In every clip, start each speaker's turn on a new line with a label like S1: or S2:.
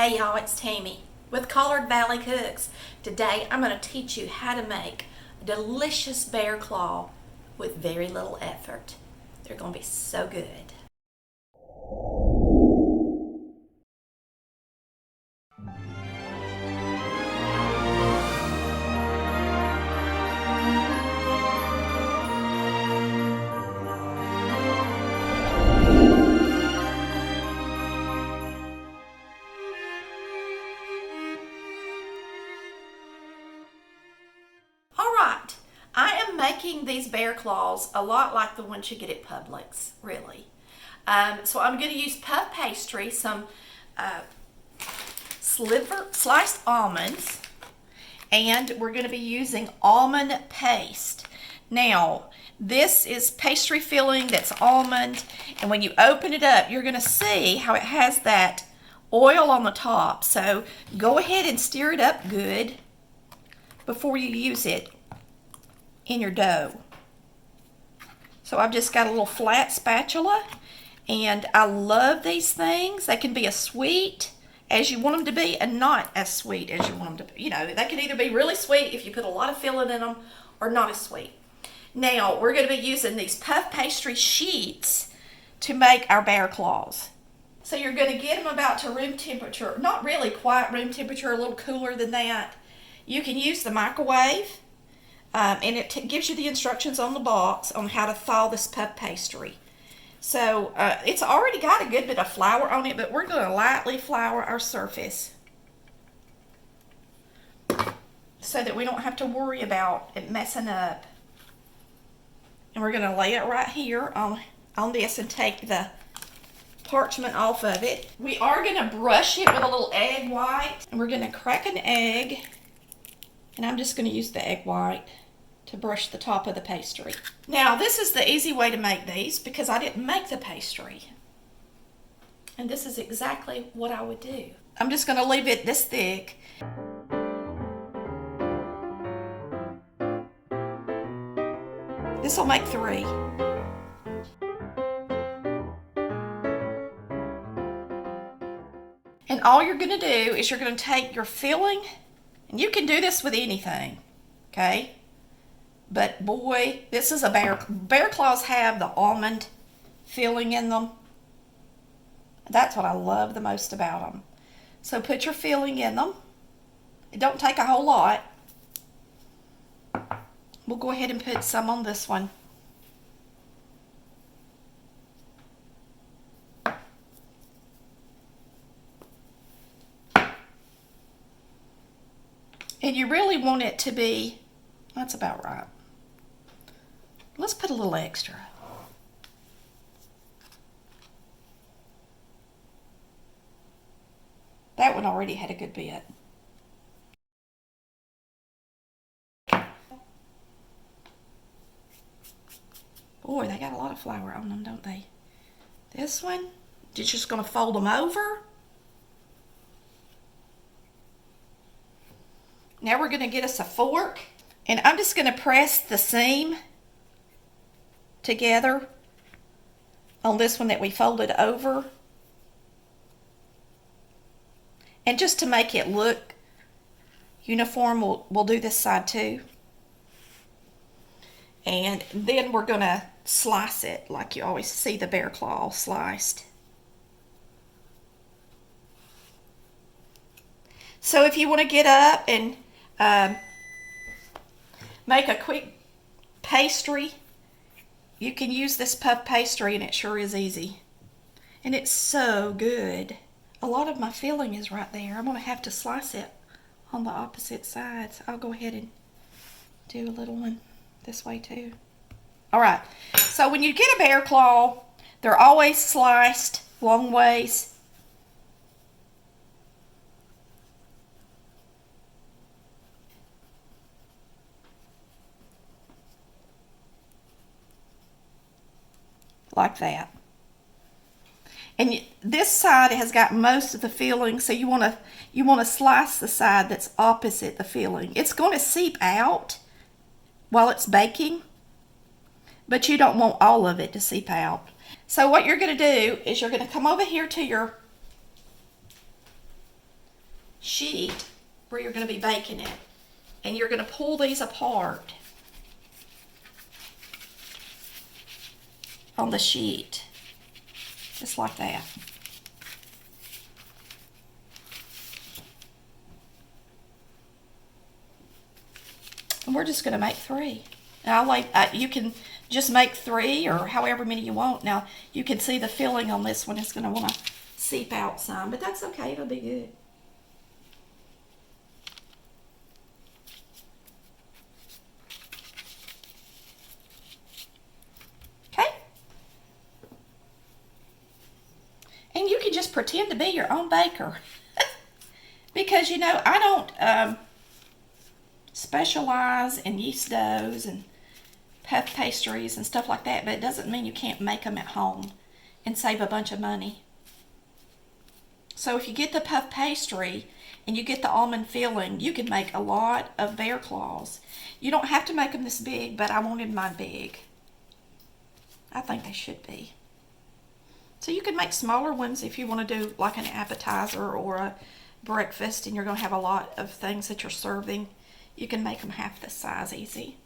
S1: Hey y'all, it's Tammy with Collard Valley Cooks. Today I'm going to teach you how to make a delicious bear claw with very little effort. They're going to be so good. Alright, I am making these bear claws a lot like the ones you get at Publix, really. So I'm going to use puff pastry, some sliced almonds, and we're going to be using almond paste. Now, this is pastry filling that's almond, and when you open it up, you're going to see how it has that oil on the top. So go ahead and stir it up good before you use it in your dough. So I've just got a little flat spatula, and I love these things. They can be as sweet as you want them to be and not as sweet as you want them to be. You know, they can either be really sweet if you put a lot of filling in them or not as sweet. Now, we're going to be using these puff pastry sheets to make our bear claws. So you're going to get them about to room temperature, not really quite room temperature, a little cooler than that. You can use the microwave, and it gives you the instructions on the box on how to thaw this puff pastry. So it's already got a good bit of flour on it, but we're going to lightly flour our surface so that we don't have to worry about it messing up. And we're going to lay it right here on this and take the parchment off of it. We are going to brush it with a little egg white, and we're going to crack an egg, and I'm just going to use the egg white to brush the top of the pastry. Now, this is the easy way to make these because I didn't make the pastry. And this is exactly what I would do. I'm just going to leave it this thick. This will make 3. And all you're going to do is you're going to take your filling, and you can do this with anything, okay? But boy, this is a bear claws have the almond filling in them. That's what I love the most about them. So put your filling in them. It don't take a whole lot. We'll go ahead and put some on this one. And you really want it to be, that's about right. Let's put a little extra. That one already had a good bit. Boy, they got a lot of flour on them, don't they? This one, you're just going to fold them over. Now we're going to get us a fork, and I'm just going to press the seam together on this one that we folded over. And just to make it look uniform, we'll do this side too. And then we're going to slice it like you always see the bear claw sliced. So if you want to get up and make a quick pastry, you can use this puff pastry, and it sure is easy. And it's so good. A lot of my filling is right there. I'm going to have to slice it on the opposite sides. I'll go ahead and do a little one this way too. All right. So when you get a bear claw, they're always sliced long ways. Like that. And this side has got most of the filling, so you want to slice the side that's opposite the filling. It's going to seep out while it's baking, but you don't want all of it to seep out. So what you're going to do is you're going to come over here to your sheet where you're going to be baking it. And you're going to pull these apart on the sheet, just like that. And we're just going to make 3. Now, you can just make 3 or however many you want. Now, you can see the filling on this one is going to want to seep out some, but that's okay. It'll be good. Okay? And you can just pretend to be your own baker. Because, you know, I don't specialize in yeast doughs and puff pastries and stuff like that, but it doesn't mean you can't make them at home and save a bunch of money. So if you get the puff pastry and you get the almond filling, you can make a lot of bear claws. You don't have to make them this big, but I wanted mine big. I think they should be. So you can make smaller ones if you want to do like an appetizer or a breakfast and you're going to have a lot of things that you're serving. You can make them half this size easy.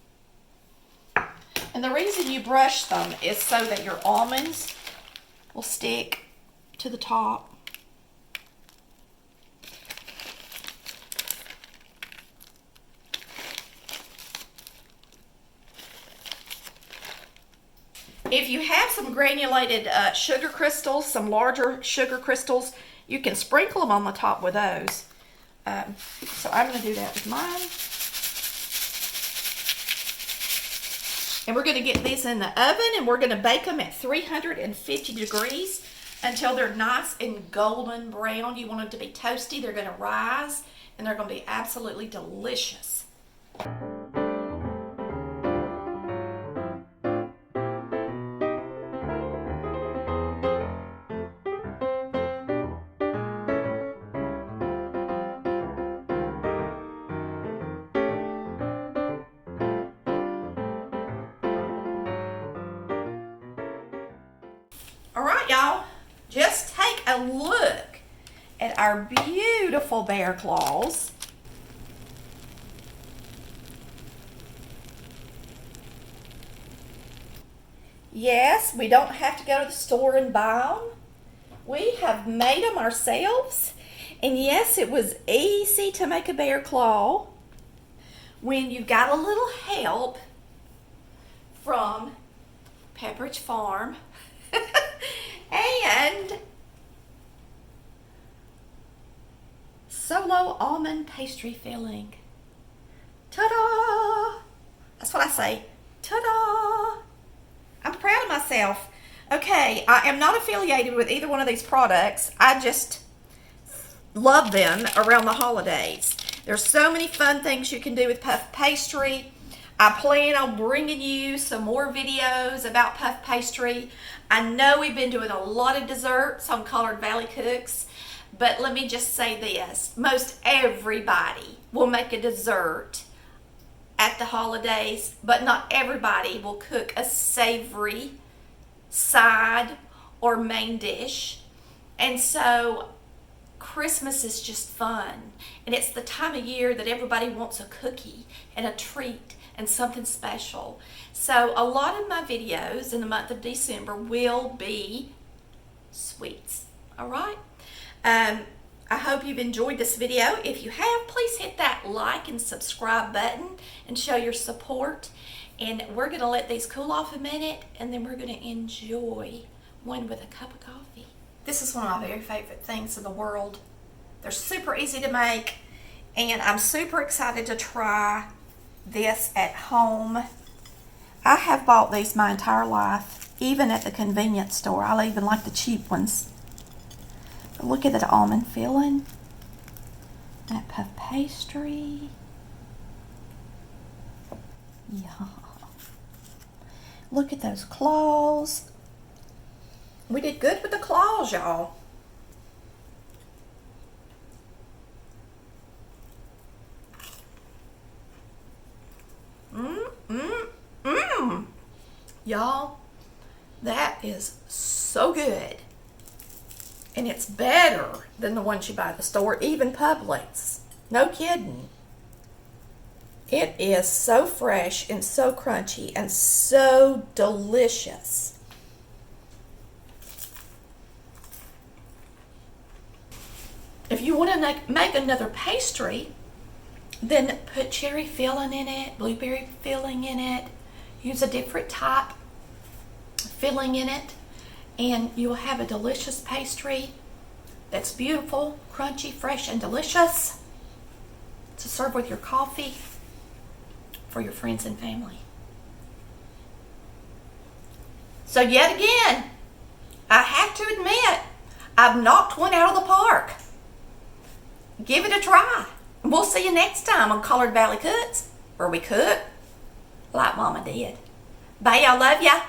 S1: And the reason you brush them is so that your almonds will stick to the top. If you have some granulated sugar crystals, some larger sugar crystals, you can sprinkle them on the top with those. So I'm going to do that with mine. And we're going to get these in the oven and we're going to bake them at 350 degrees until they're nice and golden brown. You want them to be toasty. They're going to rise and they're going to be absolutely delicious. All right, y'all, just take a look at our beautiful bear claws. Yes, we don't have to go to the store and buy them. We have made them ourselves. And yes, it was easy to make a bear claw when you got a little help from Pepperidge Farm. And solo almond pastry filling. Ta-da! That's what I say. Ta-da! I'm proud of myself. Okay, I am not affiliated with either one of these products. I just love them around the holidays. There's so many fun things you can do with puff pastry. I plan on bringing you some more videos about puff pastry. I know we've been doing a lot of desserts on collardvalleycooks, but let me just say this. Most everybody will make a dessert at the holidays, but not everybody will cook a savory side or main dish. And so Christmas is just fun. And it's the time of year that everybody wants a cookie and a treat and something special. So a lot of my videos in the month of December will be sweets. All right? I hope you've enjoyed this video. If you have, please hit that like and subscribe button and show your support. And we're going to let these cool off a minute, and then we're going to enjoy one with a cup of coffee. This is one of my very favorite things in the world. They're super easy to make, and I'm super excited to try this at home. I have bought these my entire life, even at the convenience store. I even like the cheap ones. But look at that almond filling, that puff pastry. Yeah. Look at those claws. We did good with the claws, y'all. Y'all, that is so good. And it's better than the ones you buy at the store, even Publix. No kidding. It is so fresh and so crunchy and so delicious. If you want to make another pastry, then put cherry filling in it, blueberry filling in it. Use a different type filling in it, and you'll have a delicious pastry that's beautiful, crunchy, fresh, and delicious to serve with your coffee for your friends and family. So yet again, I have to admit, I've knocked one out of the park. Give it a try. We'll see you next time on Collard Valley Cooks, where we cook like Mama did. Bye, y'all. Love ya.